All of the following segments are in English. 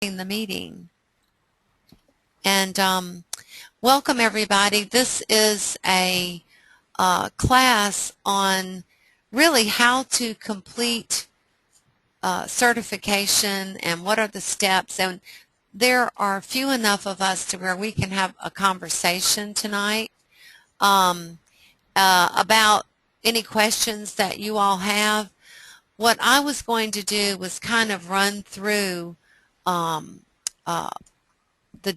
the meeting. And welcome everybody. This is a class on really how to complete certification and what are the steps. And there are few enough of us to where we can have a conversation tonight about any questions that you all have. What I was going to do was kind of run through the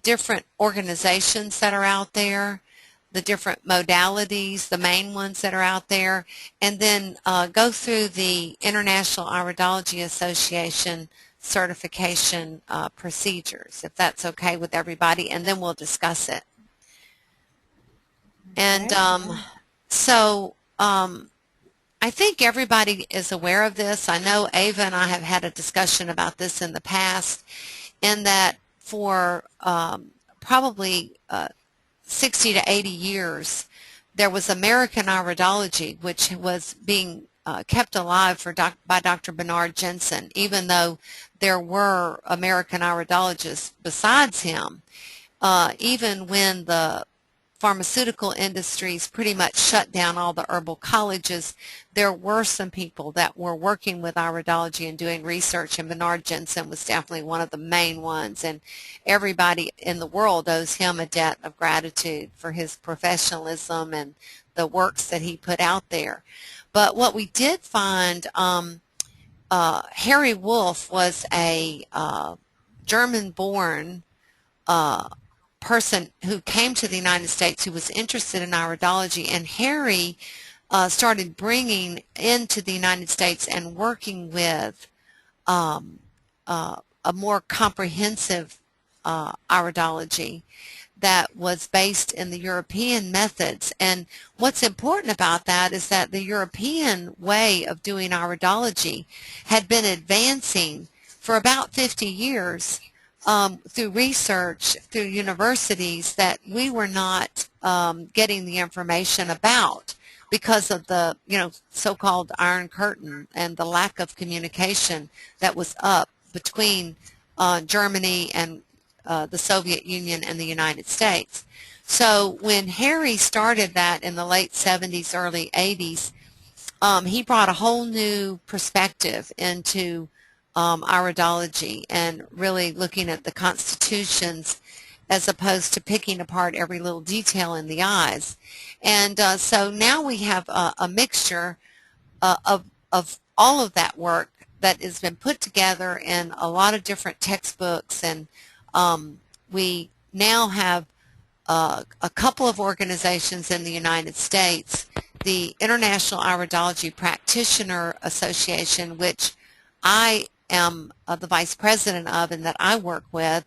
different organizations that are out there, the different modalities, the main ones that are out there, and then go through the International Iridology Association certification procedures, if that's okay with everybody, and then we'll discuss it. And I think everybody is aware of this. I know Ava and I have had a discussion about this in the past, in that for probably 60 to 80 years, there was American Iridology, which was being kept alive by Dr. Bernard Jensen, even though there were American iridologists besides him. Even when the pharmaceutical industries pretty much shut down all the herbal colleges, there were some people that were working with iridology and doing research, and Bernard Jensen was definitely one of the main ones, and everybody in the world owes him a debt of gratitude for his professionalism and the works that he put out there. But what we did find, Harry Wolff was a German-born person who came to the United States who was interested in iridology, and Harry started bringing into the United States and working with a more comprehensive iridology that was based in the European methods. And what's important about that is that the European way of doing iridology had been advancing for about 50 years through research, through universities, that we were not getting the information about because of the, so-called Iron Curtain and the lack of communication that was up between Germany and the Soviet Union and the United States. So when Harry started that in the late 70s, early 80s, he brought a whole new perspective into iridology and really looking at the constitutions as opposed to picking apart every little detail in the eyes. And so now we have a mixture of all of that work that has been put together in a lot of different textbooks, and we now have a couple of organizations in the United States, the International Iridology Practitioner Association, which I am the vice president of and that I work with,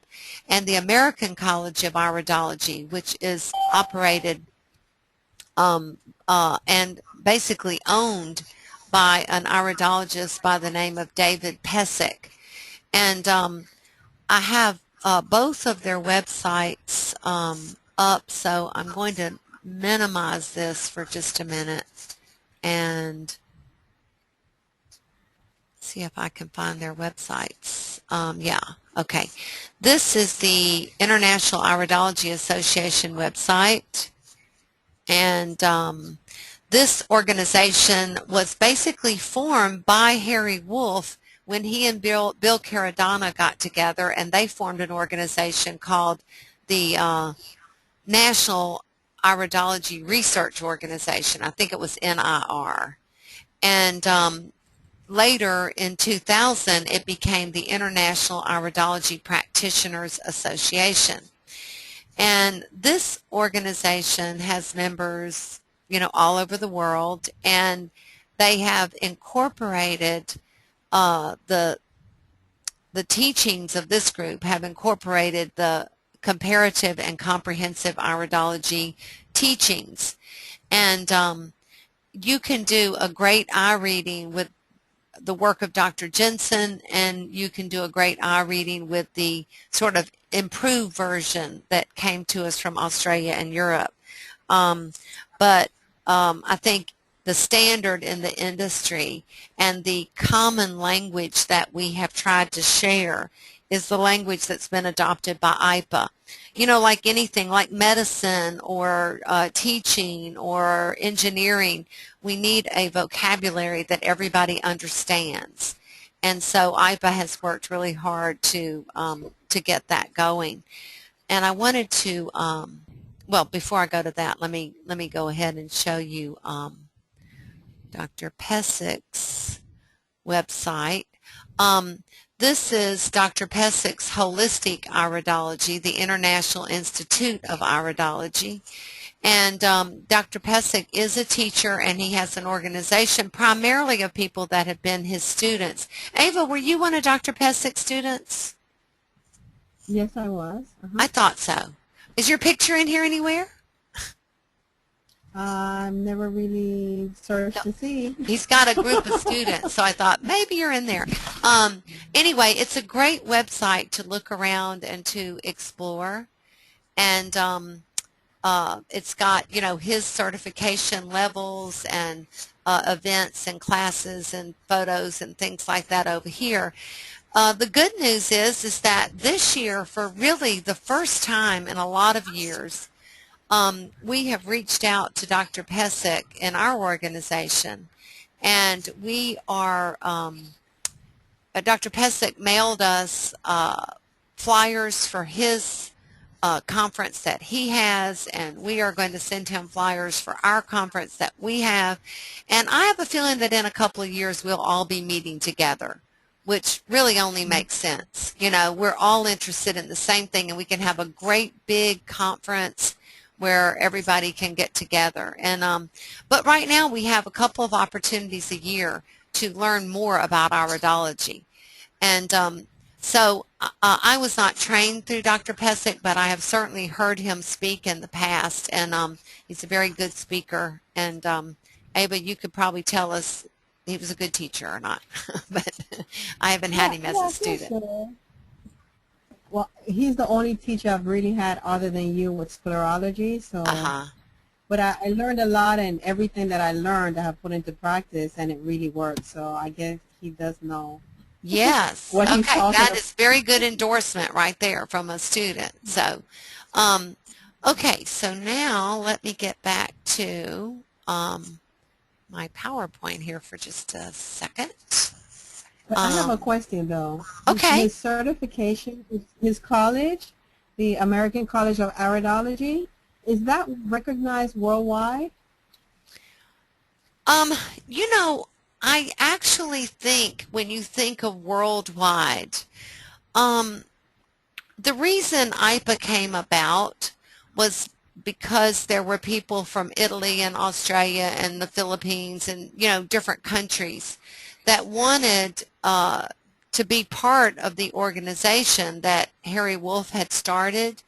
and the American College of Iridology, which is operated and basically owned by an iridologist by the name of David Pesic. And I have both of their websites up, so I'm going to minimize this for just a minute and see if I can find their websites. Yeah, okay. This is the International Iridology Association website, and this organization was basically formed by Harry Wolff when he and Bill Caradonna got together, and they formed an organization called the National Iridology Research Organization. I think it was NIR. And later in 2000, it became the International Iridology Practitioners Association. And this organization has members, all over the world, and they have incorporated the teachings of this group have incorporated the comparative and comprehensive iridology teachings. And you can do a great eye reading with the work of Dr. Jensen, and you can do a great eye reading with the sort of improved version that came to us from Australia and Europe. But I think the standard in the industry and the common language that we have tried to share is the language that's been adopted by IPA. You know, like anything, like medicine or teaching or engineering, we need a vocabulary that everybody understands. And so IPA has worked really hard to get that going. And I wanted to, well, before I go to that, let me go ahead and show you Dr. Pesick's website. This is Dr. Pesick's Holistic Iridology, the International Institute of Iridology. And Dr. Pesick is a teacher, and he has an organization primarily of people that have been his students. Ava, were you one of Dr. Pesick's students? Yes, I was. I thought so. Is your picture in here anywhere? I've never really searched to see. He's got a group of students, so I thought maybe you're in there. Anyway, it's a great website to look around and to explore. And it's got, you know, his certification levels and events and classes and photos and things like that over here. The good news is that this year, for really the first time in a lot of years, we have reached out to Dr. Pesick in our organization, and we are, Dr. Pesick mailed us flyers for his conference that he has, and we are going to send him flyers for our conference that we have. And I have a feeling that in a couple of years we'll all be meeting together, which really only makes sense. You know, we're all interested in the same thing, and we can have a great big conference where everybody can get together. And but right now we have a couple of opportunities a year to learn more about iridology. And so I was not trained through Dr. Pesick, but I have certainly heard him speak in the past, and he's a very good speaker. And Ava, you could probably tell us he was a good teacher or not, but I haven't had him as a student. Sure. Well, he's the only teacher I've really had other than you with sclerology. So, but I learned a lot, and everything that I learned I have put into practice, and it really worked. So I guess he does know. Yes. What okay, that is very good endorsement right there from a student. So, okay, so now let me get back to my PowerPoint here for just a second. But I have a question, though. Okay. His certification, his college, the American College of Iridology, is that recognized worldwide? You know, I actually think when you think of worldwide, the reason IPA came about was because there were people from Italy and Australia and the Philippines and, you know, different countries that wanted to be part of the organization that Harry Wolff had started.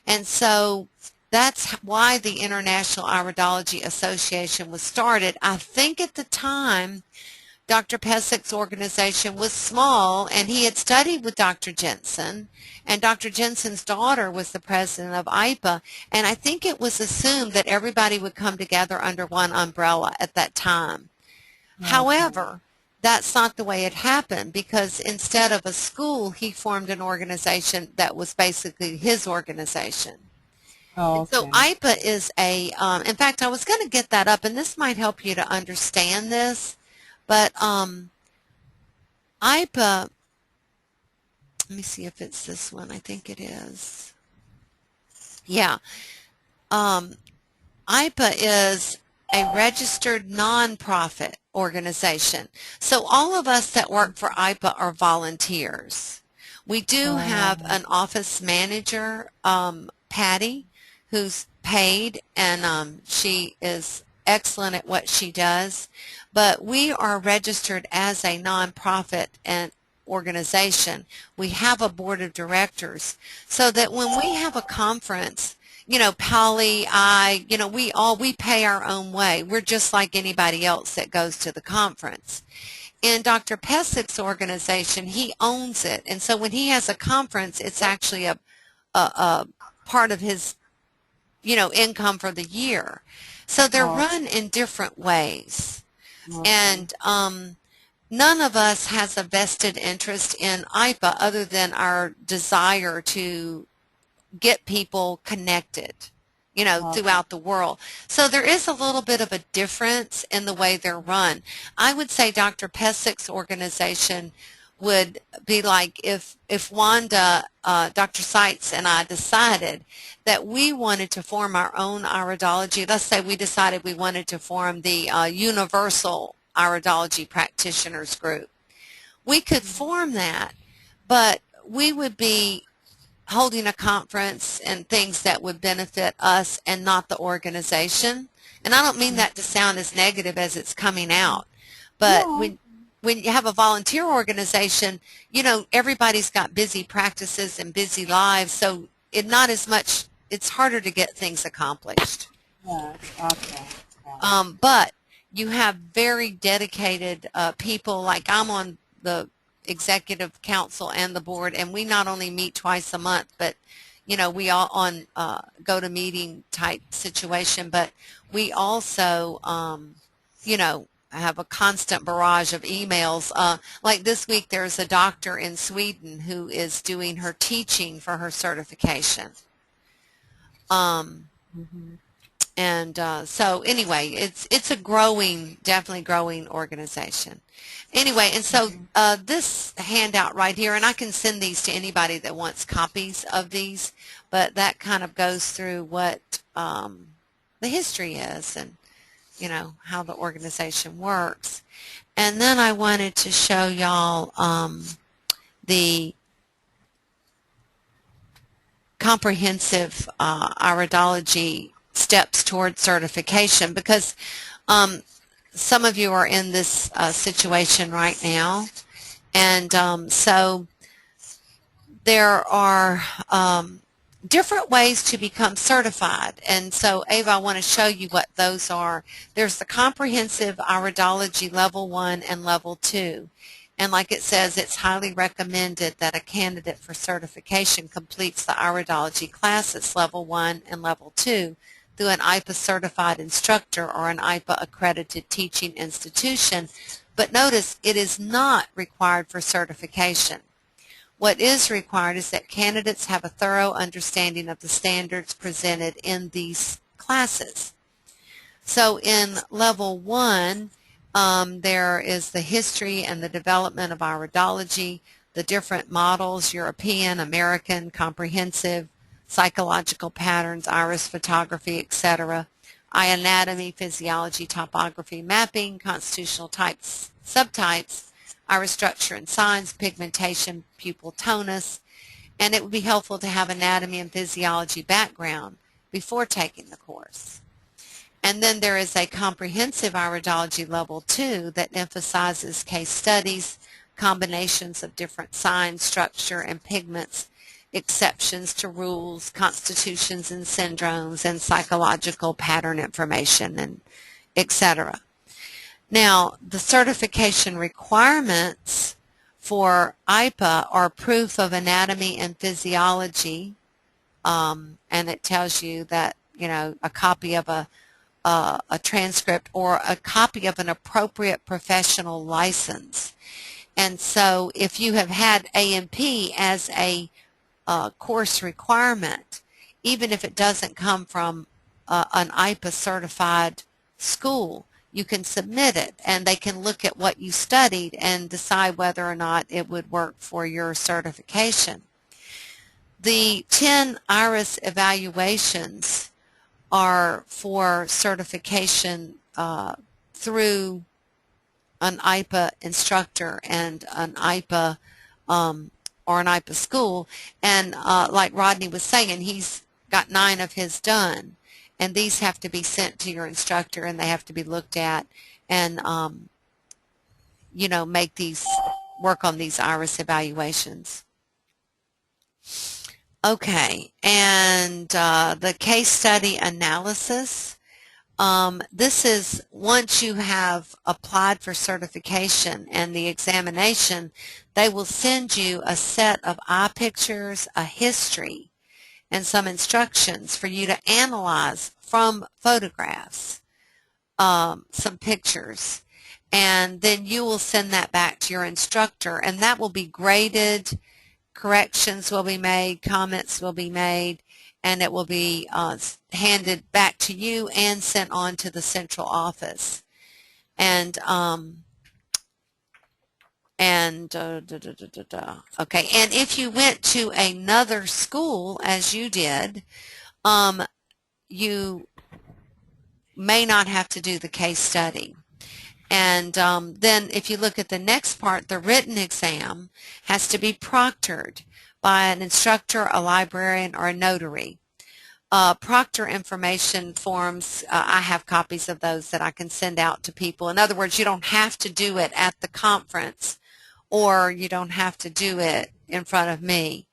And so that's why the International Iridology Association was started. I think at the time Dr. Pesick's organization was small, and he had studied with Dr. Jensen, and Dr. Jensen's daughter was the president of IPA, and I think it was assumed that everybody would come together under one umbrella at that time. Okay. However, that's not the way it happened, because instead of a school, he formed an organization that was basically his organization. Oh, okay. So IPA is a, in fact, I was going to get that up, and this might help you to understand this, but IPA, let me see if it's this one. I think it is. Yeah. IPA is a registered nonprofit organization. So all of us that work for IPA are volunteers. We do have an office manager, Patty, who's paid, and she is excellent at what she does. But we are registered as a nonprofit and organization. We have a board of directors, so that when we have a conference, you know, Polly, you know, we pay our own way. We're just like anybody else that goes to the conference. In Dr. Pesick's organization, he owns it, and so when he has a conference, it's actually a part of his, you know, income for the year. So they're run in different ways. Okay. And none of us has a vested interest in IPA other than our desire to get people connected, you know, Okay. throughout the world. So there is a little bit of a difference in the way they're run. I would say Dr. Pesick's organization would be like if Wanda, Dr. Seitz and I decided that we wanted to form our own iridology. Let's say we decided we wanted to form the Universal Iridology Practitioners Group. We could form that, but we would be holding a conference and things that would benefit us and not the organization. And I don't mean that to sound as negative as it's coming out, but No. when you have a volunteer organization, you know, everybody's got busy practices and busy lives, so not as much, it's harder to get things accomplished. Yes. Okay. But you have very dedicated people, like I'm on the executive council and the board, and we not only meet twice a month, but you know, we all on go to meeting type situation, but we also you know, have a constant barrage of emails. Like this week there's a doctor in Sweden who is doing her teaching for her certification. Mm-hmm. And so anyway, it's a growing, definitely growing organization. Anyway, and so this handout right here, and I can send these to anybody that wants copies of these, but that kind of goes through what the history is and, you know, how the organization works. And then I wanted to show y'all the comprehensive iridology steps toward certification, because some of you are in this situation right now, and so there are different ways to become certified. And so Ava, I want to show you what those are. There's the comprehensive iridology level 1 and level 2. And like it says, it's highly recommended that a candidate for certification completes the iridology classes level 1 and level 2 through an IPA certified instructor or an IPA accredited teaching institution. But notice, it is not required for certification. What is required is that candidates have a thorough understanding of the standards presented in these classes. So in level 1, there is the history and the development of iridology, the different models, European, American, comprehensive, psychological patterns, iris photography, etc., eye anatomy, physiology, topography, mapping, constitutional types, subtypes, iris structure and signs, pigmentation, pupil tonus, and it would be helpful to have anatomy and physiology background before taking the course. And then there is a comprehensive iridology level 2 that emphasizes case studies, combinations of different signs, structure, and pigments, exceptions to rules, constitutions and syndromes, and psychological pattern information, and etc. Now, the certification requirements for IPA are proof of anatomy and physiology, and it tells you that, you know, a copy of a transcript or a copy of an appropriate professional license. And so if you have had A&P as a course requirement, even if it doesn't come from an IPA certified school, you can submit it and they can look at what you studied and decide whether or not it would work for your certification. The 10 IRIS evaluations are for certification through an IPA instructor and an IPA or an IPA school. And like Rodney was saying, he's got 9 of his done. And these have to be sent to your instructor and they have to be looked at and, you know, work on these IRIS evaluations. Okay, and the case study analysis. This is once you have applied for certification and the examination, they will send you a set of eye pictures, a history, and some instructions for you to analyze from photographs, some pictures. and then you will send that back to your instructor, and that will be graded, corrections will be made, comments will be made, and it will be handed back to you and sent on to the central office. And okay, and if you went to another school, as you did, you may not have to do the case study. And then if you look at the next part, the written exam has to be proctored by an instructor, a librarian, or a notary. Proctor information forms, I have copies of those that I can send out to people. In other words, you don't have to do it at the conference, or you don't have to do it in front of me.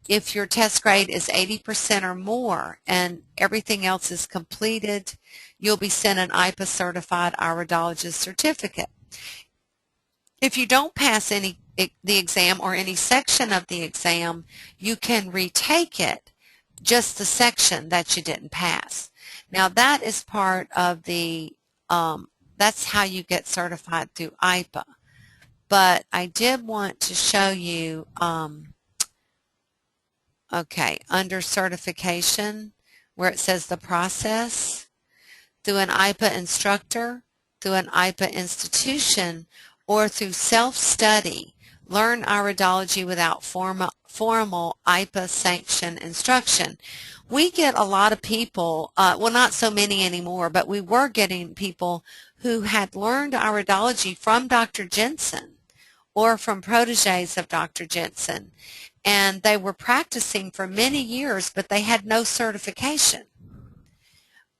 If your test grade is 80% or more and everything else is completed, you'll be sent an IPA certified iridologist certificate. If you don't pass the exam or any section of the exam, you can retake it, just the section that you didn't pass. Now that is part of the, that's how you get certified through IPA. But I did want to show you, okay, under certification, where it says the process, through an IPA instructor, through an IPA institution, or through self-study, learn iridology without formal IPA sanction instruction. We get a lot of people, well, not so many anymore, but we were getting people who had learned iridology from Dr. Jensen or from proteges of Dr. Jensen, and they were practicing for many years, but they had no certification.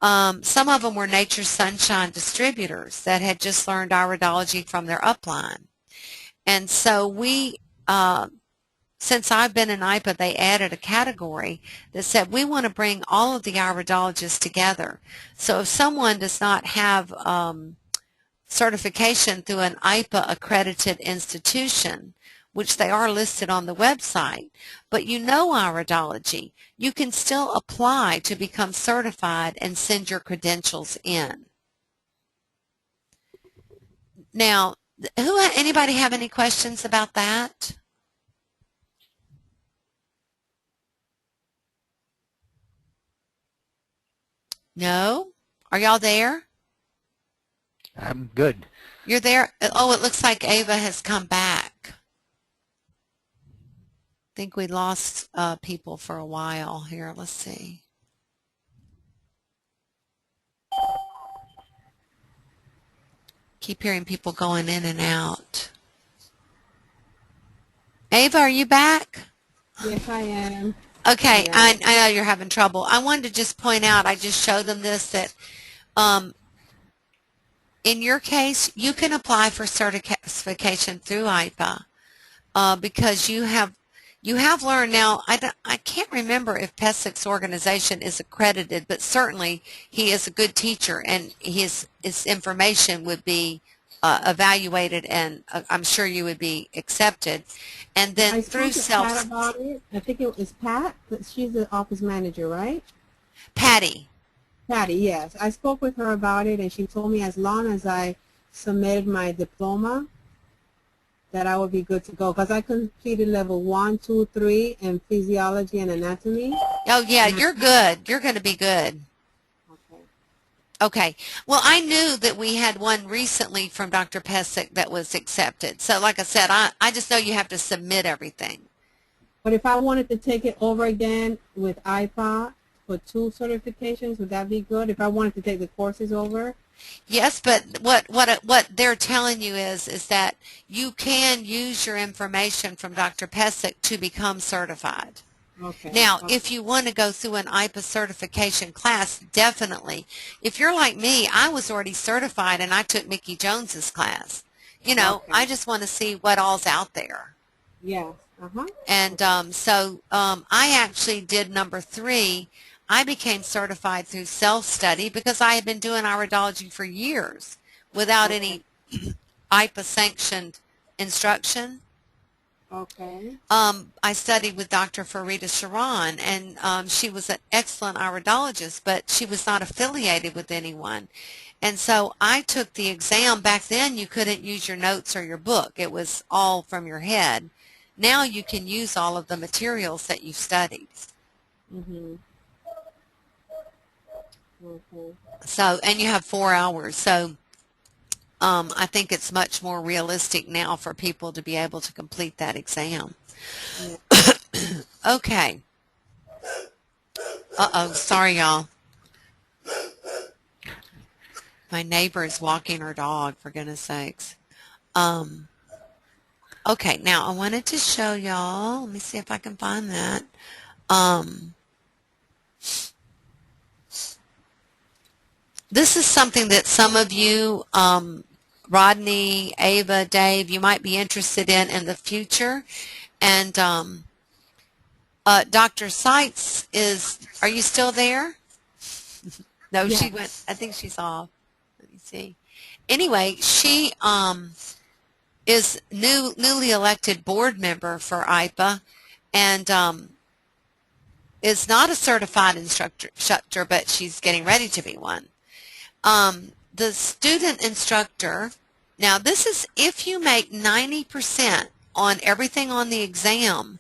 Some of them were Nature's Sunshine distributors that had just learned iridology from their upline. And so we, since I've been in IPA, they added a category that said we want to bring all of the iridologists together. So if someone does not have certification through an IPA accredited institution, which they are listed on the website, but you know iridology, you can still apply to become certified and send your credentials in. Now, anybody have any questions about that? No? Are y'all there? I'm good. You're there? Oh, it looks like Ava has come back. I think we lost people for a while here. Let's see. Keep hearing people going in and out. Ava, are you back? Yes, I am. Okay, I I know you're having trouble. I wanted to just point out, I just showed them this, that in your case, you can apply for certification through IPA because you have learned. Now, I can't remember if Pesik's organization is accredited, but certainly he is a good teacher, and his information would be evaluated, and I'm sure you would be accepted. And then I through spoke to Pat about it. I think it was Pat. She's the office manager, right? Patty. Patty, yes. I spoke with her about it, and she told me as long as I submitted my diploma, that I would be good to go, because I completed level 1, 2, 3 in physiology and anatomy. Oh, yeah, you're good. You're going to be good. Okay. Okay. Well, I knew that we had one recently from Dr. Pesik that was accepted. So, like I said, I just know you have to submit everything. But if I wanted to take it over again with IPA for 2 certifications, would that be good? If I wanted to take the courses over? Yes, but what they're telling you is that you can use your information from Dr. Pesik to become certified. Okay. Now, okay. if you want to go through an IPA certification class, definitely. If you're like me, I was already certified and I took Mickey Jones's class. You know, Okay. I just want to see what all's out there. Yes. And I actually did number 3. I became certified through self-study because I had been doing iridology for years without any IPA sanctioned instruction. Okay. I studied with Dr. Farida Sharan, and she was an excellent iridologist, but she was not affiliated with anyone. And so I took the exam. Back then, you couldn't use your notes or your book. It was all from your head. Now you can use all of the materials that you've studied. Mm-hmm. Okay. So, and you have 4 hours. So I think it's much more realistic now for people to be able to complete that exam. Yeah. Okay. Uh-oh, sorry, y'all. My neighbor is walking her dog, for goodness sakes. Okay, now I wanted to show y'all. Let me see if I can find that. This is something that some of you, Rodney, Ava, Dave, you might be interested in the future. And Dr. Seitz are you still there? No, Yes. she went, I think she's off. Let me see. Anyway, she is newly elected board member for IPA, and is not a certified instructor, but she's getting ready to be one. The student instructor, now this is if you make 90% on everything on the exam,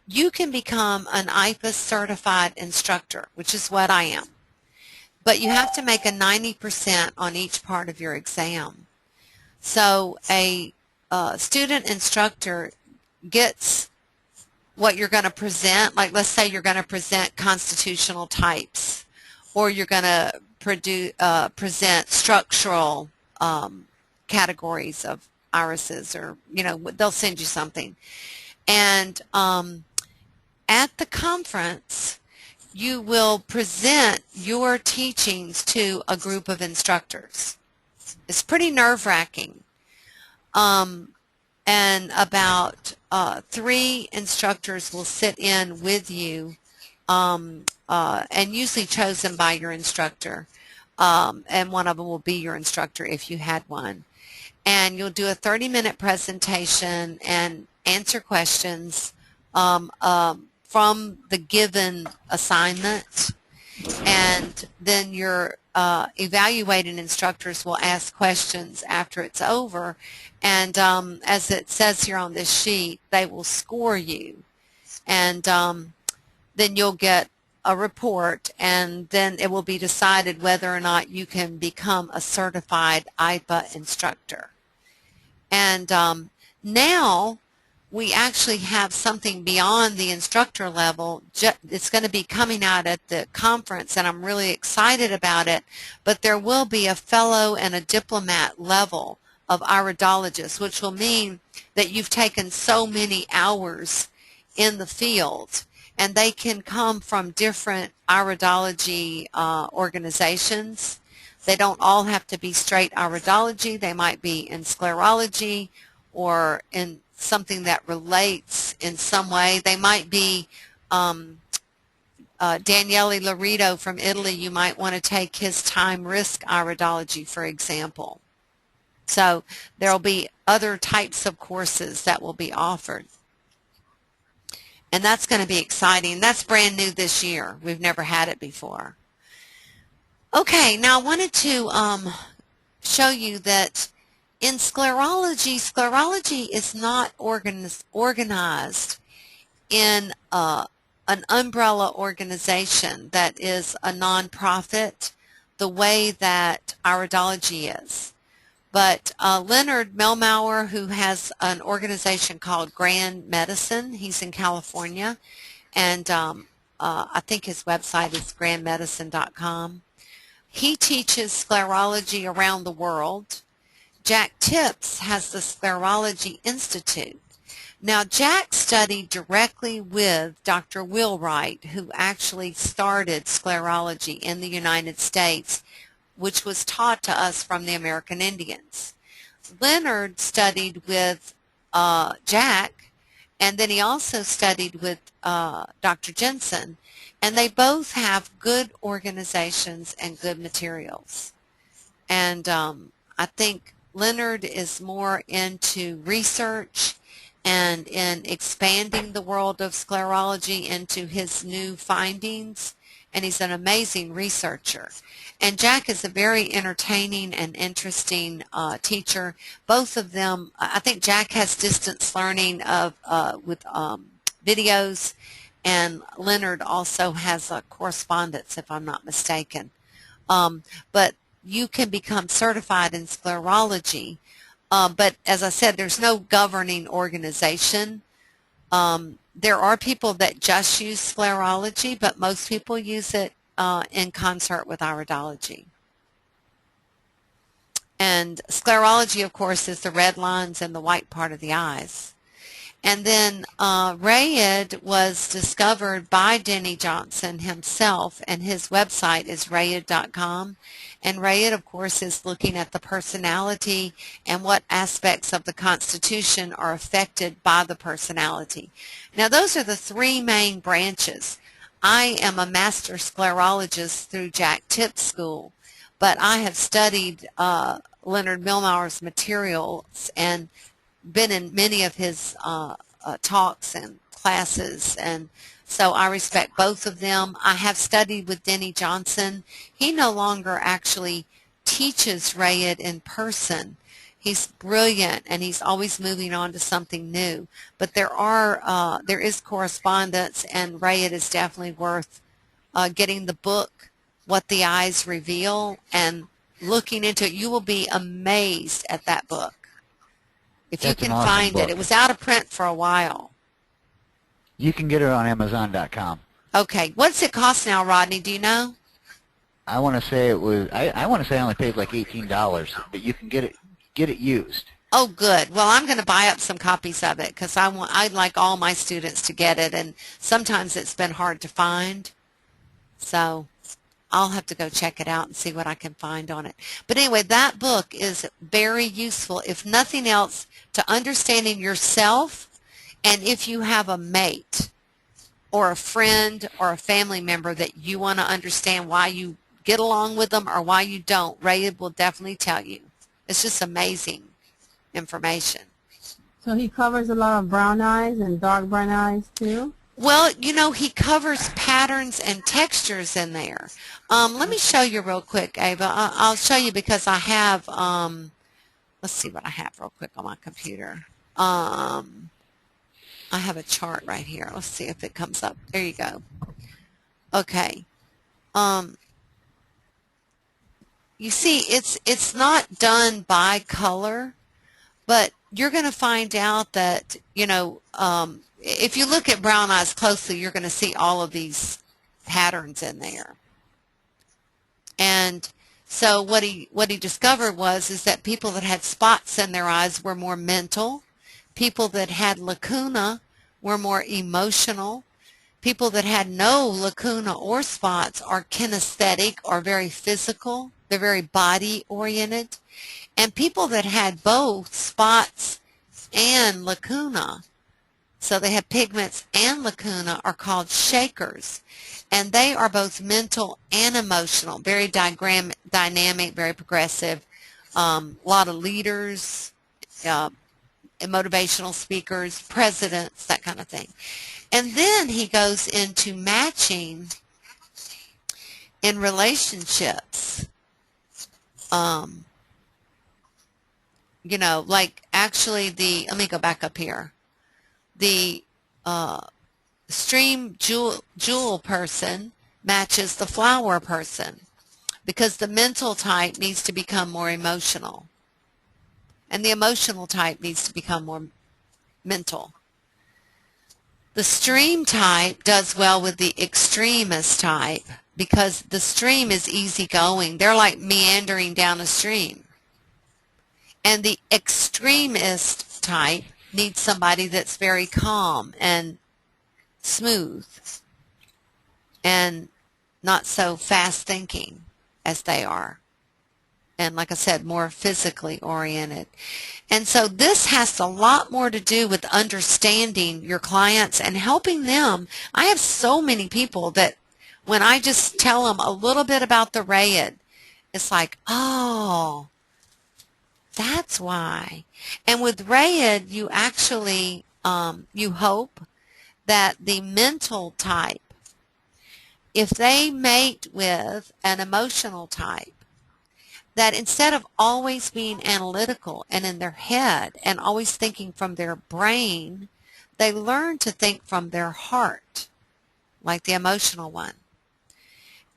you can become an IPA certified instructor, which is what I am. But you have to make a 90% on each part of your exam. So a student instructor gets what you're going to present. Like, let's say you're going to present constitutional types, or you're going to present structural categories of irises, or, they'll send you something. And at the conference, you will present your teachings to a group of instructors. It's pretty nerve-wracking. And about 3 instructors will sit in with you, and usually chosen by your instructor. And one of them will be your instructor if you had one. And you'll do a 30-minute presentation and answer questions from the given assignment. And then your evaluating instructors will ask questions after it's over. And as it says here on this sheet, they will score you. And then you'll get a report, and then it will be decided whether or not you can become a certified IPA instructor. And now we actually have something beyond the instructor level. It's going to be coming out at the conference, and I'm really excited about it. But there will be a fellow and a diplomat level of iridologists, which will mean that you've taken so many hours in the field, and they can come from different iridology organizations. They don't all have to be straight iridology. They might be in sclerology or in something that relates in some way. They might be Daniele Laurito from Italy. You might want to take his time risk iridology, for example. So there will be other types of courses that will be offered. And that's going to be exciting. That's brand new this year. We've never had it before. Okay, now I wanted to show you that in sclerology is not organized in an umbrella organization that is a nonprofit the way that iridology is. But Leonard Melmauer, who has an organization called Grand Medicine, he's in California, and I think his website is grandmedicine.com. He teaches sclerology around the world. Jack Tipps has the Sclerology Institute. Now, Jack studied directly with Dr. Wheelwright, who actually started sclerology in the United States, which was taught to us from the American Indians. Leonard studied with Jack, and then he also studied with Dr. Jensen, and they both have good organizations and good materials. And I think Leonard is more into research, and in expanding the world of sclerology into his new findings, and he's an amazing researcher. And Jack is a very entertaining and interesting teacher. Both of them, I think Jack has distance learning with videos, and Leonard also has a correspondence, if I'm not mistaken. But you can become certified in sclerology. But as I said, there's no governing organization. There are people that just use sclerology, but most people use it in concert with iridology. And sclerology, of course, is the red lines and the white part of the eyes. And then Rayed was discovered by Denny Johnson himself, and his website is rayed.com. And Rayed, of course, is looking at the personality and what aspects of the Constitution are affected by the personality. Now, those are the three main branches. I am a master sclerologist through Jack Tipp's school, but I have studied Leonard Milmauer's materials and been in many of his talks and classes, and so I respect both of them. I have studied with Denny Johnson. He no longer actually teaches Rayed in person. He's brilliant, and he's always moving on to something new. But there is correspondence, and Rayed is definitely worth getting the book, What the Eyes Reveal, and looking into it. You will be amazed at that book. If you can find it. It was out of print for a while. You can get it on Amazon.com. Okay. What's it cost now, Rodney? Do you know? I want to say it was. I want to say I only paid like $18, but you can get it used. Oh, good. Well, I'm going to buy up some copies of it because I'd like all my students to get it, and sometimes it's been hard to find. So I'll have to go check it out and see what I can find on it. But anyway, that book is very useful, if nothing else, to understanding yourself, and if you have a mate or a friend or a family member that you want to understand why you get along with them or why you don't, Rayed will definitely tell you. It's just amazing information. So he covers a lot of brown eyes and dark brown eyes too? Well, you know, he covers patterns and textures in there. Let me show you real quick, Ava. I'll show you because I have, let's see what I have real quick on my computer. I have a chart right here. Let's see if it comes up. There you go. Okay. You see, it's not done by color, but you're going to find out that, you know, if you look at brown eyes closely, you're going to see all of these patterns in there. And so what he discovered is that people that had spots in their eyes were more mental. People that had lacuna were more emotional. People that had no lacuna or spots are kinesthetic or very physical. They're very body-oriented. And people that had both spots and lacuna, so they have pigments and lacuna, are called shakers. And they are both mental and emotional, very dynamic, very progressive, a lot of leaders, motivational speakers, presidents, that kind of thing. And then he goes into matching in relationships. You know, like actually let me go back up here. The stream jewel person matches the flower person because the mental type needs to become more emotional. And the emotional type needs to become more mental. The stream type does well with the extremist type because the stream is easygoing. They're like meandering down a stream. And the extremist type needs somebody that's very calm and smooth and not so fast thinking as they are. And like I said, more physically oriented. And so this has a lot more to do with understanding your clients and helping them. I have so many people that when I just tell them a little bit about the Rayed, it's like, oh, that's why. And with Rayed, you actually you hope that the mental type, if they mate with an emotional type, that instead of always being analytical and in their head and always thinking from their brain, they learn to think from their heart, like the emotional one.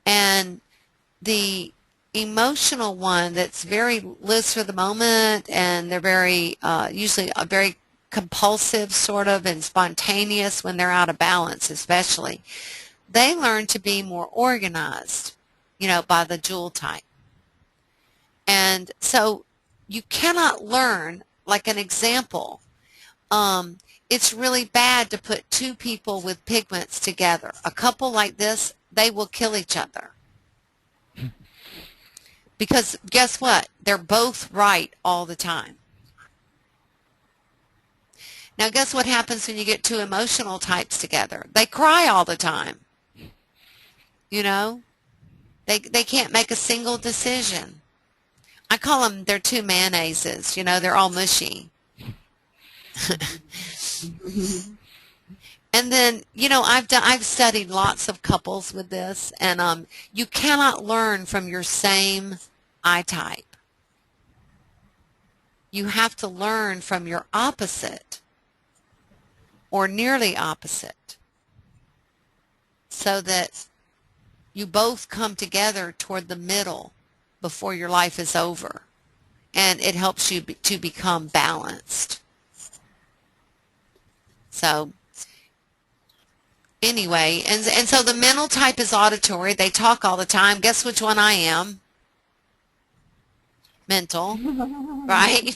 And the emotional one that's very lives for the moment, and they're very usually a very compulsive sort of and spontaneous when they're out of balance especially, they learn to be more organized, by the jewel type. And so you cannot learn, like an example, it's really bad to put two people with pigments together. A couple like this, they will kill each other. Because guess what? They're both right all the time. Now guess what happens when you get two emotional types together? They cry all the time. They can't make a single decision. I call them, they're two mayonnaises. They're all mushy. And then, I've studied lots of couples with this, and you cannot learn from your same eye type. You have to learn from your opposite or nearly opposite so that you both come together toward the middle before your life is over, and it helps you to become balanced. So anyway, and so the mental type is auditory. They talk all the time. Guess which one I am? Mental, right?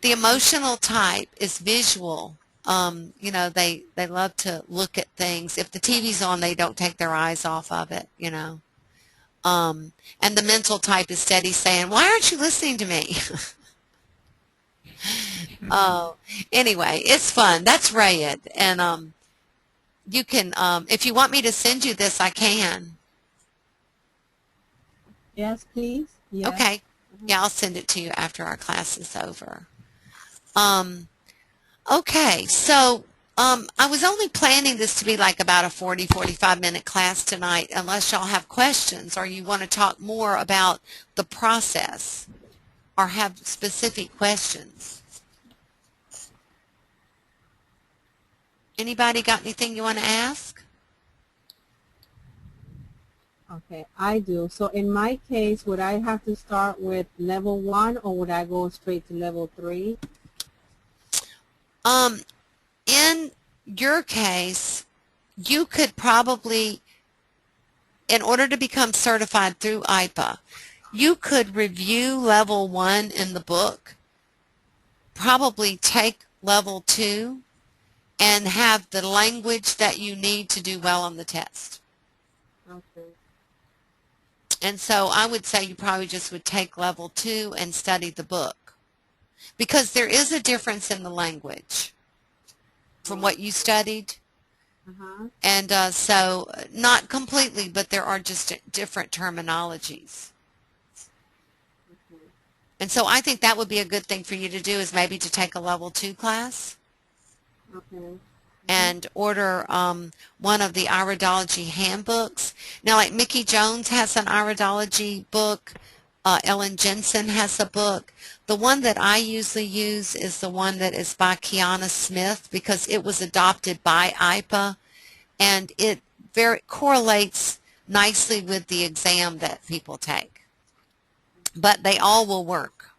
The emotional type is visual. They love to look at things. If the TV's on, they don't take their eyes off of it, And the mental type is steady saying, why aren't you listening to me? Anyway, it's fun. That's Rayed. And you can, if you want me to send you this, I can. Yes, please. Yes. Okay. Yeah, I'll send it to you after our class is over. Okay, so I was only planning this to be like about a 45-minute class tonight, unless y'all have questions or you want to talk more about the process or have specific questions. Anybody got anything you want to ask? Okay, I do. So in my case, would I have to start with level 1 or would I go straight to level 3? In your case, you could probably, in order to become certified through IPA, you could review level 1 in the book, probably take level 2, and have the language that you need to do well on the test. Okay. And so I would say you probably just would take level 2 and study the book, because there is a difference in the language from what you studied. And so not completely, but there are just different terminologies. And so I think that would be a good thing for you to do, is maybe to take a level 2 class. And order one of the Iridology handbooks. Now, like Mickey Jones has an Iridology book. Ellen Jensen has a book. The one that I usually use is the one that is by Kiana Smith, because it was adopted by IPA, and it very correlates nicely with the exam that people take. But they all will work.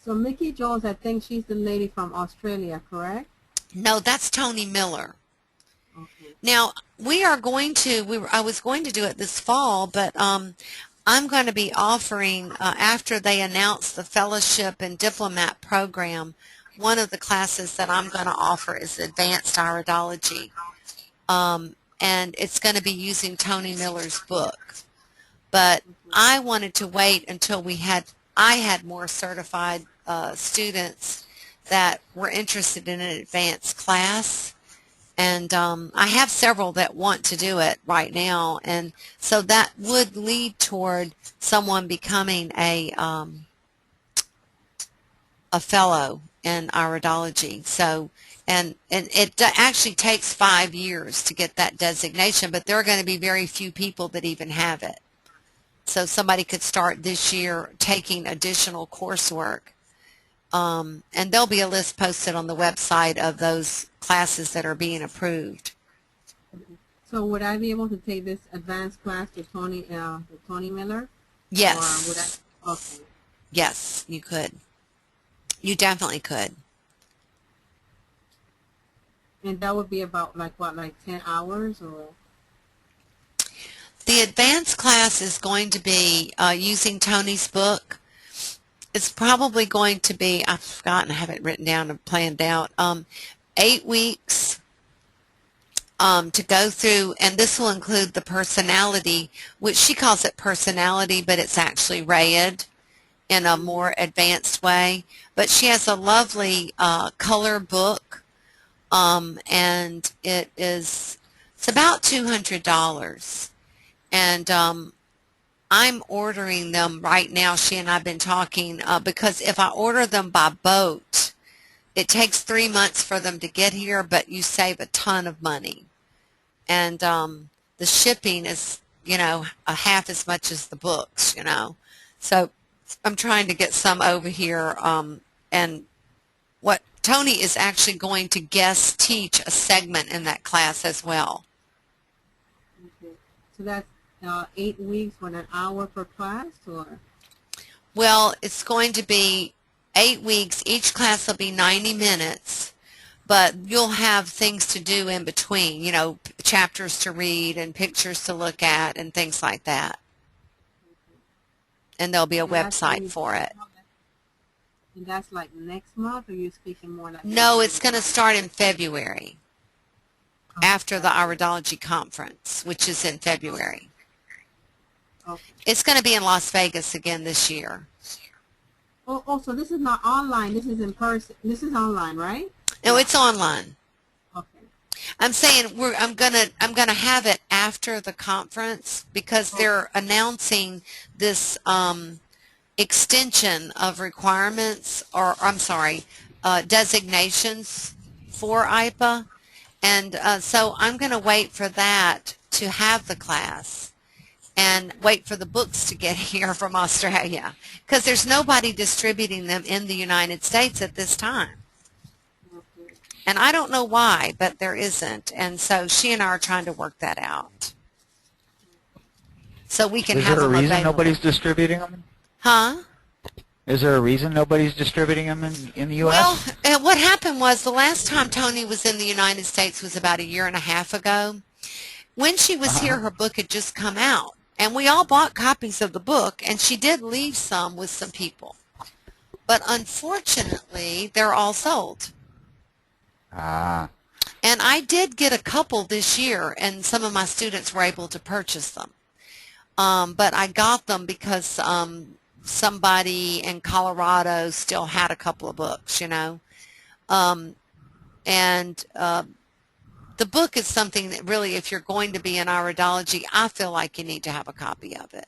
So Mickey Jones, I think she's the lady from Australia, correct? No, that's Tony Miller. Okay. Now, I was going to do it this fall, but I'm going to be offering, after they announce the fellowship and diplomat program, one of the classes that I'm going to offer is Advanced Iridology. And it's going to be using Tony Miller's book. But I wanted to wait until I had more certified students that were interested in an advanced class. And I have several that want to do it right now, and so that would lead toward someone becoming a a fellow in iridology. So, and it actually takes 5 years to get that designation, but there are going to be very few people that even have it. So somebody could start this year taking additional coursework. And there'll be a list posted on the website of those classes that are being approved. So would I be able to take this advanced class to Tony Miller? Yes. Or would I? Okay. Yes, you could. You definitely could. And that would be about like 10 hours or? The advanced class is going to be using Tony's book. It's probably going to be, I've forgotten, I have it written down and planned out, 8 weeks to go through, and this will include the personality, which she calls it personality, but it's actually RAID in a more advanced way. But she has a lovely color book, and it's about $200. And I'm ordering them right now. She and I have been talking because if I order them by boat, it takes 3 months for them to get here, but you save a ton of money. And the shipping is, a half as much as the books, So I'm trying to get some over here. And what Tony is actually going to guest teach a segment in that class as well. Okay. So that's 8 weeks for an hour per class, or? Well, it's going to be 8 weeks. Each class will be 90 minutes, but you'll have things to do in between, chapters to read and pictures to look at and things like that. And there'll be a website for it. And that's like next month, or are you speaking more like? No, it's going to start in February, after the Iridology conference, which is in February. Okay. It's going to be in Las Vegas again this year. Oh, so this is not online. This is in person. This is online, right? No, it's online. Okay. I'm saying I'm gonna have it after the conference because they're announcing this extension of requirements, or I'm sorry, designations for IPA, and so I'm going to wait for that to have the class and wait for the books to get here from Australia because there's nobody distributing them in the United States at this time. And I don't know why, but there isn't. And so she and I are trying to work that out. So we can have them available. Is there a reason nobody's distributing them? Huh? Is there a reason nobody's distributing them in the U.S.? Well, what happened was the last time Tony was in the United States was about 1.5 years ago. When she was here, her book had just come out. And we all bought copies of the book, and she did leave some with some people. But unfortunately, they're all sold. Ah. And I did get a couple this year, and some of my students were able to purchase them. But I got them because somebody in Colorado still had a couple of books, And the book is something that really, if you're going to be in iridology, I feel like you need to have a copy of it.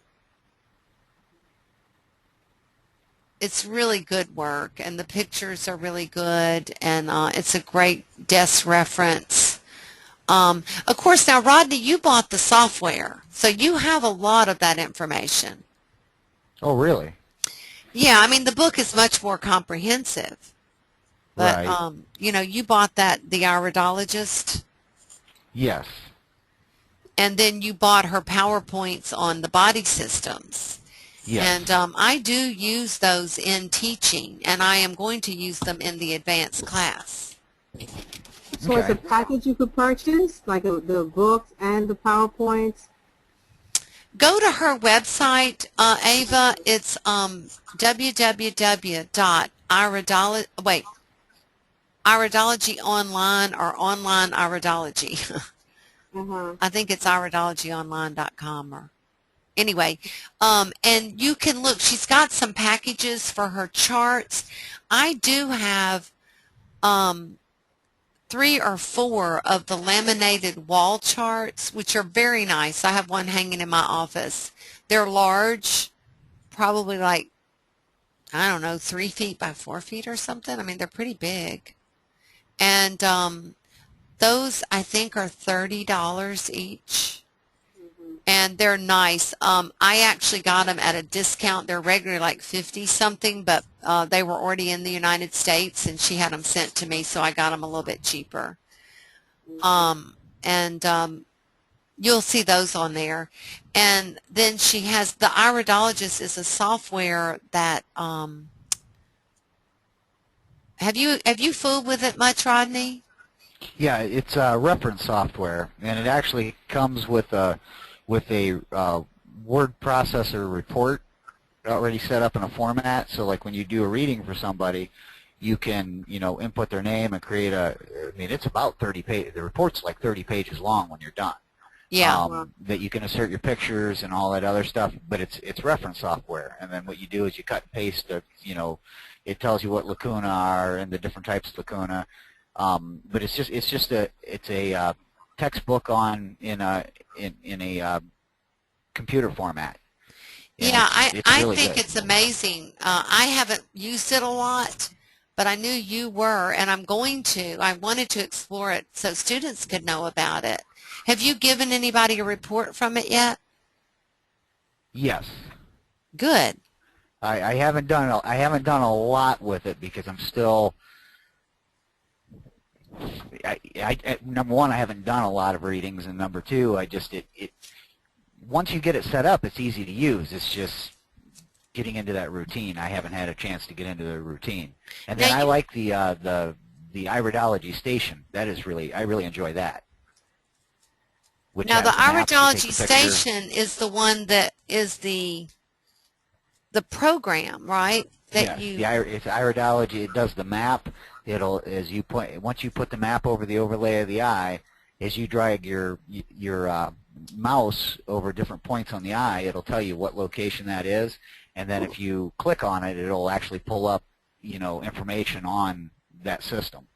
It's really good work, and the pictures are really good, and it's a great desk reference. Of course, now, Rodney, you bought the software, so you have a lot of that information. Oh, really? Yeah, I mean, the book is much more comprehensive. But, right. You bought the Iridologist. Yes. And then you bought her PowerPoints on the body systems. Yes. And I do use those in teaching, and I am going to use them in the advanced class. So it's a package you could purchase, like the books and the PowerPoints? Go to her website, Ava. It's Iridology Online or Online Iridology. I think it's iridolyonline.com or anyway. And you can look. She's got some packages for her charts. I do have 3 or 4 of the laminated wall charts, which are very nice. I have one hanging in my office. They're large, probably like I don't know, 3 feet by 4 feet or something. I mean, they're pretty big. And those, I think, are $30 each. Hmm. And they're nice. I actually got them at a discount. They're regularly like 50 something, but they were already in the United States, and she had them sent to me, so I got them a little bit cheaper. Hmm. And you'll see those on there. And then she has the Iridologist is a software that have you fooled with it much, Rodney? Yeah, it's reference software, and it actually comes with a word processor report already set up in a format. So like when you do a reading for somebody, you can input their name and create a. I mean, it's about 30 pages. The report's like 30 pages long when you're done. Yeah. Wow. That you can insert your pictures and all that other stuff, but it's reference software. And then what you do is you cut and paste. It tells you what lacuna are and the different types of lacuna. But it's a textbook in a computer format, and Yeah, it's I really think good. it's amazing. I haven't used it a lot, but I knew you were, and I'm going to. I wanted to explore it so students could know about it. Have you given anybody a report from it yet? Yes, Good. I haven't done a lot with it because I'm still. Number one, I haven't done a lot of readings, and number two, once you get it set up, it's easy to use. It's just getting into that routine. I haven't had a chance to get into the routine. And Now then I you like the Iridology station. I really enjoy that, which now the has the map. You take Iridology the picture. station is the one that is the program, right? That Yes, you it's Iridology. It does the map. Once you put the map over the overlay of the eye, as you drag your mouse over different points on the eye, it'll tell you what location that is, and then if you click on it, it'll actually pull up information on that system.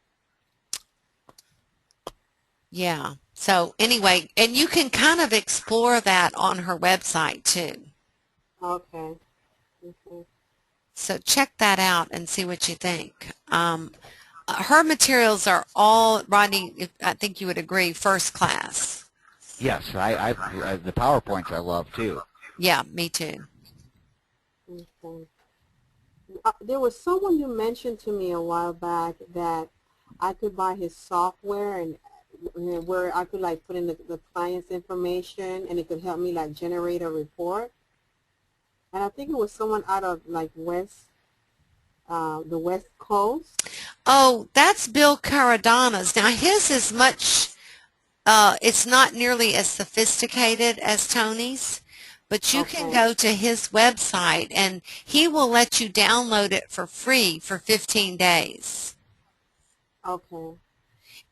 yeah. So anyway, and you can kind of explore that on her website too. Okay. Okay. So check that out and see what you think. Her materials are all, Rodney, I think you would agree, first class. Yes, the PowerPoints I love too. Yeah, me too. Okay. There was someone you mentioned to me a while back that I could buy his software and where I could like put in the client's information and it could help me like generate a report. And I think it was someone out of like the West Coast. Oh, that's Bill Caradana's. Now his is much, it's not nearly as sophisticated as Tony's, but you can Okay. go to his website and he will let you download it for free for 15 days. Okay.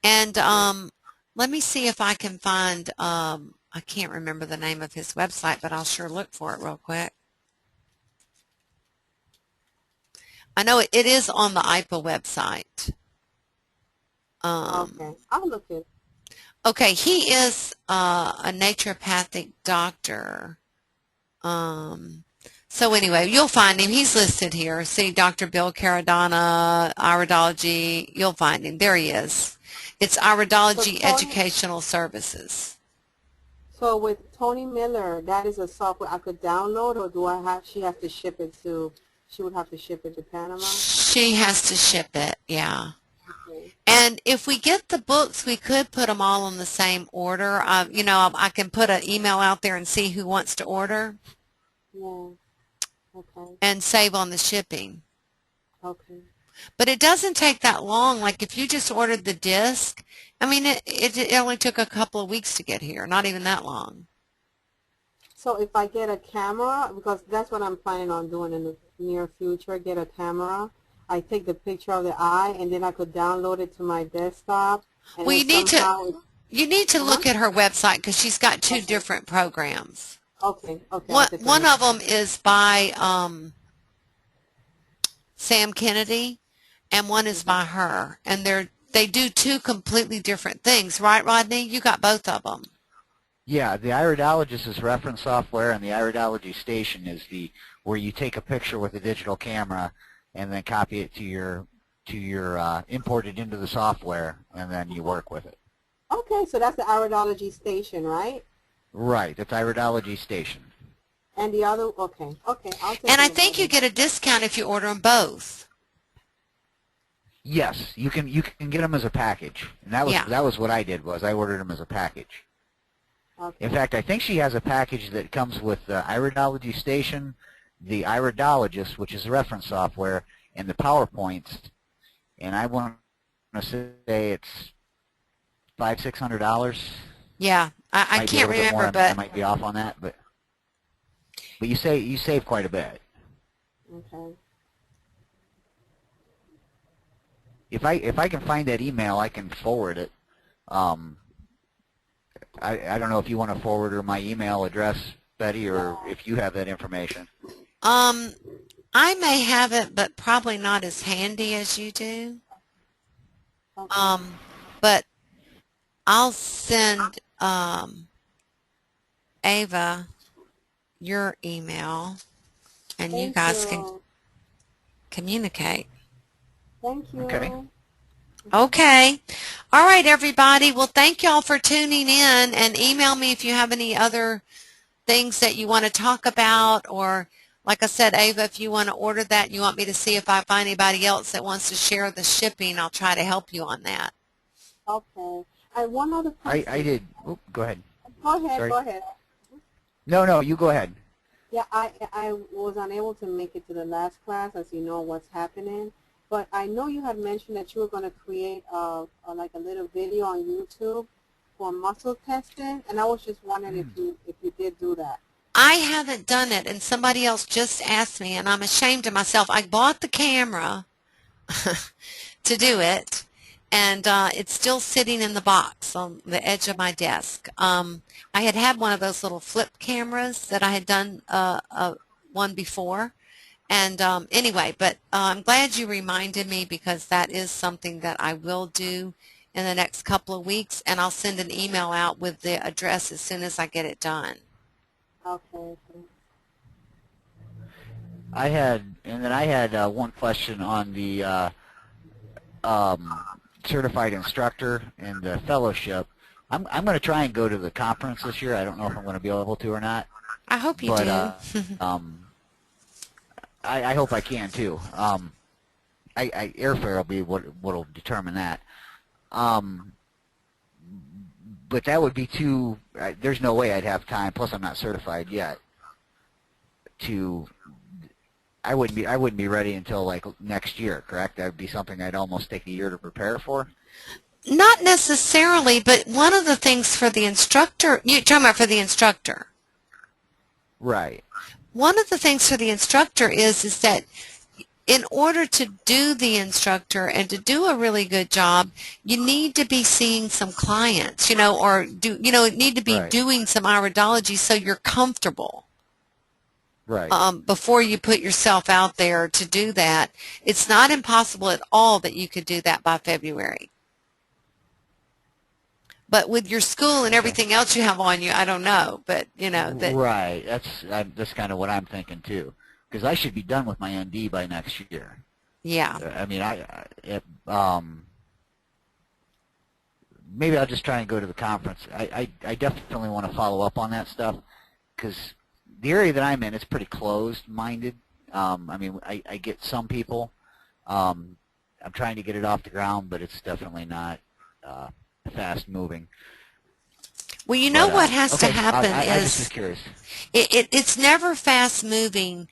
And Okay. let me see if I can find, I can't remember the name of his website, but I'll sure look for it real quick. I know it is on the IPA website. Okay. Um, I'll look it. okay, he is a naturopathic doctor. Um, so anyway, you'll find him. He's listed here. See Dr. Bill Caradana, Iridology. You'll find him. There he is. It's So Iridology Tony, Educational Services. so with Tony Miller, that is a software I could download, or do I have? She has to ship it to. She would have to ship it to Panama. She has to ship it, yeah. Okay. And if we get the books, we could put them all in the same order. I can put an email out there and see who wants to order Yeah. Okay. and save on the shipping. Okay. But it doesn't take that long. Like if you just ordered the disc, I mean, it only took a couple of weeks to get here, not even that long. So if I get a camera, because that's what I'm planning on doing in the near future, get a camera. I take the picture of the eye, and then I could download it to my desktop, and Well, then somehow. you need to Uh-huh. look at her website because she's got two Okay. different programs. Okay. Okay. I'll One take a one look. of them is by Sam Kennedy, and one is Mm-hmm. by her, and they do two completely different things, right, Rodney? You got both of them. Yeah, the Iridologist is reference software, and the Iridology Station is the where you take a picture with a digital camera and then copy it to your import it into the software, and then you work with it. Okay, so that's the Iridology Station, right? Right, that's Iridology Station. And the other, okay, okay, I'll take And a I look think at you it. get a discount if you order them both. Yes, you can get them as a package, and that was what I did, was I ordered them as a package. Okay. In fact, I think she has a package that comes with the Iridology Station, the Iridologist, which is reference software, and the PowerPoints, and I want to say it's $500-600. Yeah, I Might be a can't little bit more. remember, I but might be off on that, but you save quite a bit. Okay. If I can find that email, I can forward it. I don't know if you want to forward her my email address, Betty, or if you have that information. I may have it, but probably not as handy as you do. Okay. But I'll send Ava your email, and you Thank guys can you. communicate. Thank you. Okay. Okay. All right, everybody. Well, thank y'all for tuning in, and email me if you have any other things that you want to talk about, or like I said, Ava, if you want to order that and you want me to see if I find anybody else that wants to share the shipping, I'll try to help you on that. Okay. One other question. I did. Oh, go ahead. Go ahead. Sorry. Go ahead. No, you go ahead. Yeah, I was unable to make it to the last class, as you know what's happening. But I know you had mentioned that you were going to create like a little video on YouTube for muscle testing, and I was just wondering if you did do that. I haven't done it, and somebody else just asked me, and I'm ashamed of myself. I bought the camera to do it, and it's still sitting in the box on the edge of my desk. I had one of those little flip cameras that I had done one before. And anyway, but I'm glad you reminded me, because that is something that I will do in the next couple of weeks, and I'll send an email out with the address as soon as I get it done. Okay. I had one question on the certified instructor and the fellowship. I'm going to try and go to the conference this year. I don't know if I'm going to be able to or not. I hope you do. I hope I can too. Airfare will be what'll determine that. But that would be too. There's no way I'd have time. Plus, I'm not certified yet. I wouldn't be ready until like next year. Correct? That would be something I'd almost take a year to prepare for. Not necessarily, but one of the things for the instructor, you're talking about for the instructor. Right. One of the things for the instructor is that in order to do the instructor and to do a really good job, you need to be seeing some clients, or need to be doing some iridology so you're comfortable. Right. Before you put yourself out there to do that. It's not impossible at all that you could do that by February. But with your school and everything else you have on you, I don't know. But, that. Right. That's kind of what I'm thinking, too. Because I should be done with my ND by next year. Yeah. I mean, maybe I'll just try and go to the conference. I definitely want to follow up on that stuff, because the area that I'm in is pretty closed-minded. I mean, I get some people. I'm trying to get it off the ground, but it's definitely not fast-moving. Well, what has to happen I is just was curious. It's never fast-moving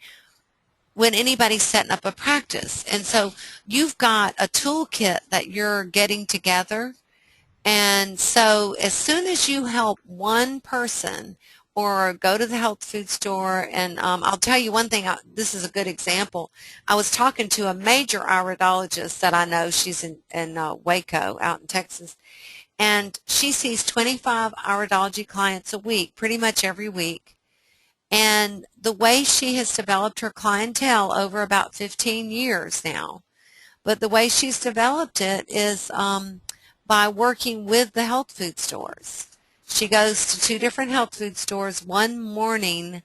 when anybody's setting up a practice. And so you've got a toolkit that you're getting together. And so as soon as you help one person or go to the health food store, and I'll tell you one thing, this is a good example. I was talking to a major iridologist that I know. She's in Waco out in Texas. And she sees 25 iridology clients a week, pretty much every week. And the way she has developed her clientele over about 15 years now, but the way she's developed it is by working with the health food stores. She goes to 2 different health food stores one morning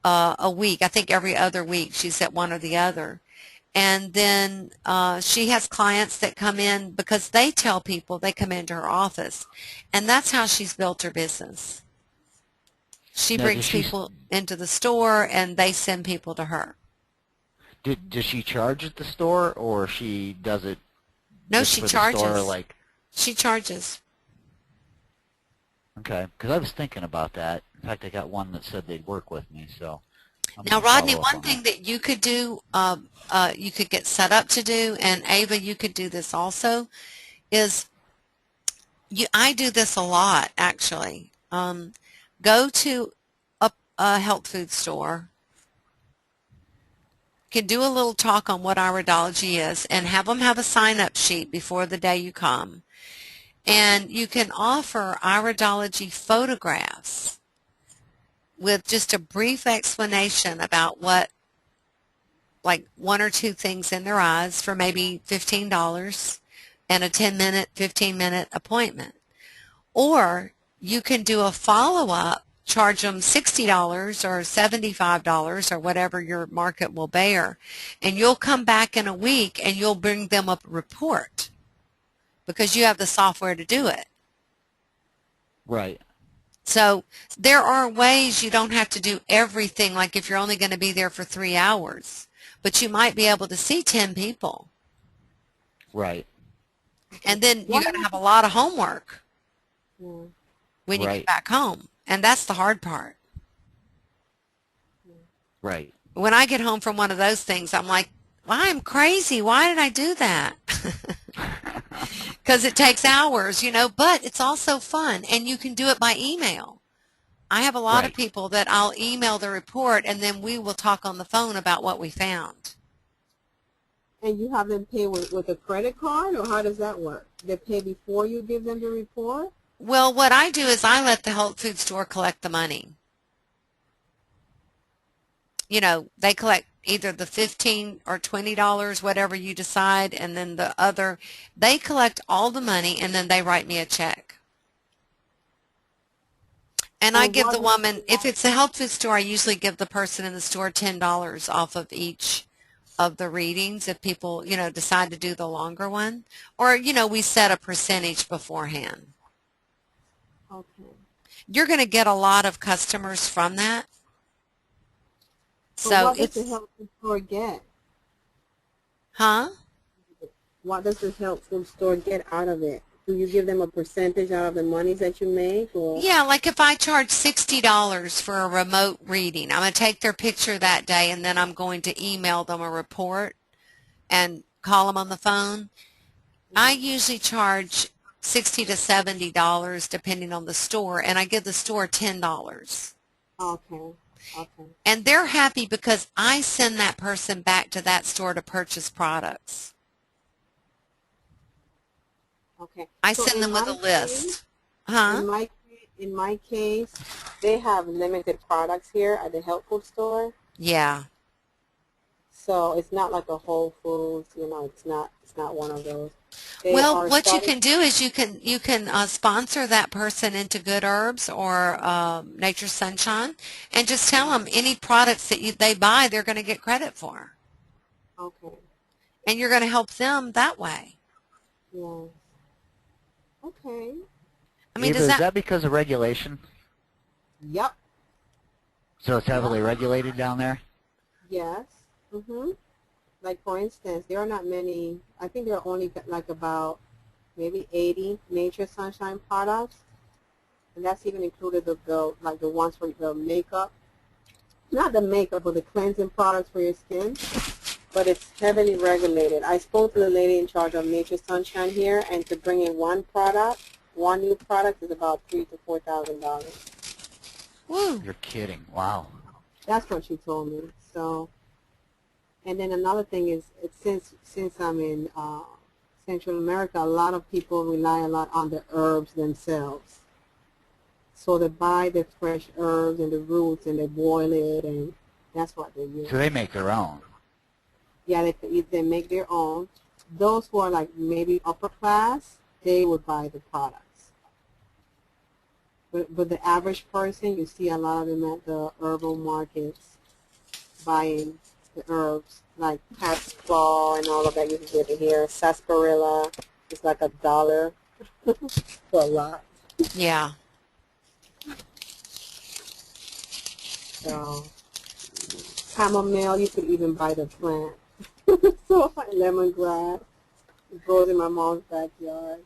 a week. I think every other week she's at one or the other. And then she has clients that come in because they tell people they come into her office. And that's how she's built her business. She Now, brings people into the store and they send people to her. Does she charge at the store, or she does it No, just she for the charges. store, like? She charges. Okay, because I was thinking about that. In fact, I got one that said they'd work with me, so. Now, Rodney, one thing that you could do, you could get set up to do, and Ava, you could do this also, is I do this a lot, actually. Go to a health food store, can do a little talk on what iridology is, and have them have a sign-up sheet before the day you come. And you can offer iridology photographs with just a brief explanation about what, like 1 or 2 things in their eyes for maybe $15 and a 10-minute, 15-minute appointment. Or you can do a follow-up, charge them $60 or $75 or whatever your market will bear, and you'll come back in a week and you'll bring them up a report because you have the software to do it. Right. So there are ways you don't have to do everything, like if you're only going to be there for 3 hours, but you might be able to see 10 people. Right. And then you got to have a lot of homework when you Right. get back home, and that's the hard part. Right. When I get home from one of those things, I'm like, well, I'm crazy. Why did I do that? Because it takes hours, but it's also fun, and you can do it by email. I have a lot of people that I'll email the report, and then we will talk on the phone about what we found. And you have them pay with a credit card, or how does that work? They pay before you give them the report? Well, what I do is I let the health food store collect the money. They collect either the $15 or $20, whatever you decide, and then the other, they collect all the money, and then they write me a check. And I give the woman, if it's a health food store, I usually give the person in the store $10 off of each of the readings if people, decide to do the longer one. Or, we set a percentage beforehand. Okay. You're going to get a lot of customers from that. So what does the health food store get? Huh? What does the health food store get out of it? Do you give them a percentage out of the monies that you make? Or? Yeah, like if I charge $60 for a remote reading, I'm going to take their picture that day, and then I'm going to email them a report and call them on the phone. I usually charge $60 to $70 depending on the store, and I give the store $10. Okay. Okay. And they're happy because I send that person back to that store to purchase products. Okay. I send them with a list. Huh? In my case, they have limited products here at the health food store. Yeah. So it's not like a Whole Foods, it's not one of those. Well, what you can do is you can sponsor that person into Good Herbs or Nature's Sunshine, and just tell them any products that they buy, they're going to get credit for. Okay. And you're going to help them that way. Yeah. Okay. I mean, Eva, is that because of regulation? Yep. So it's heavily regulated down there? Yes. Mm-hmm. Like, for instance, there are not many, I think there are only like about maybe 80 Nature Sunshine products. And that's even included the ones for the makeup. Not the makeup, but the cleansing products for your skin. But it's heavily regulated. I spoke to the lady in charge of Nature Sunshine here, and to bring in one new product is about $3,000 to $4,000. Woo. You're kidding. Wow. That's what she told me. So, and then another thing is, since I'm in Central America, a lot of people rely a lot on the herbs themselves. So they buy the fresh herbs and the roots, and they boil it, and that's what they use. So they make their own. Yeah, they make their own. Those who are like maybe upper class, they would buy the products. But the average person, you see a lot of them at the herbal markets buying the herbs, like cat's claw and all of that. You can get it here. Sarsaparilla is like $1 for a lot. Yeah. So chamomile, you could even buy the plant. So lemongrass, it grows in my mom's backyard.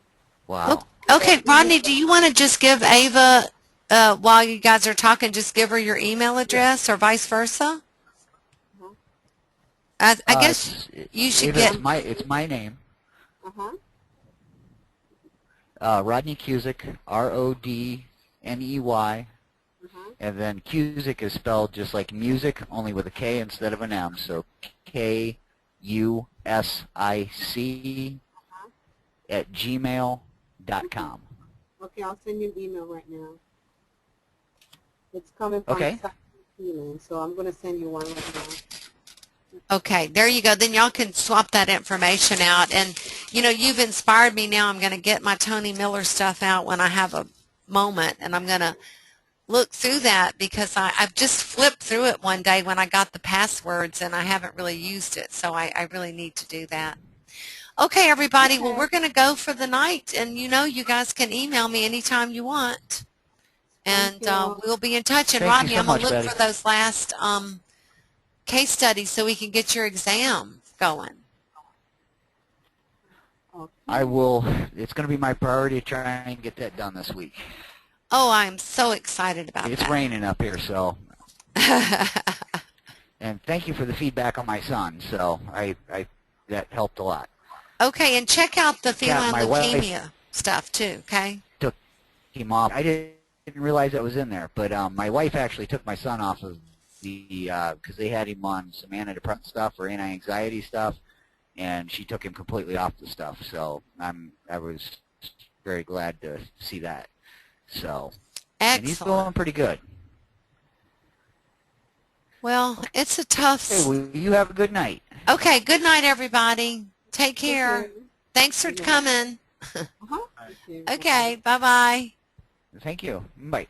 Wow. Okay, Rodney, do you want to just give Ava, while you guys are talking, just give her your email address or vice versa? I guess you should get. It's my name. Uh-huh. Rodney Cusick, Rodney, and then Cusick is spelled just like music, only with a K instead of an M. So Kusic @gmail.com. Okay, I'll send you an email right now. It's coming from Healing, so I'm going to send you one right now. Okay, there you go. Then y'all can swap that information out. And, you've inspired me now. I'm going to get my Tony Miller stuff out when I have a moment, and I'm going to look through that because I've just flipped through it one day when I got the passwords, and I haven't really used it, so I really need to do that. Okay, everybody. Well, we're going to go for the night, and you guys can email me anytime you want, and we'll be in touch. And Rodney, I'm going to look for those last case studies so we can get your exam going. I will. It's going to be my priority to try and get that done this week. Oh, I'm so excited about that. It's raining up here, so. And thank you for the feedback on my son. So that helped a lot. Okay, and check out the feline leukemia stuff too. Okay. Took him off. I didn't realize that was in there, but my wife actually took my son off of because they had him on some antidepressant stuff or anti-anxiety stuff, and she took him completely off the stuff. So I was very glad to see that. So, and he's doing pretty good. Well, it's a tough. Hey, well, you have a good night. Okay, good night, everybody. Take care. Thanks for coming. Okay, bye-bye. Thank you. Bye.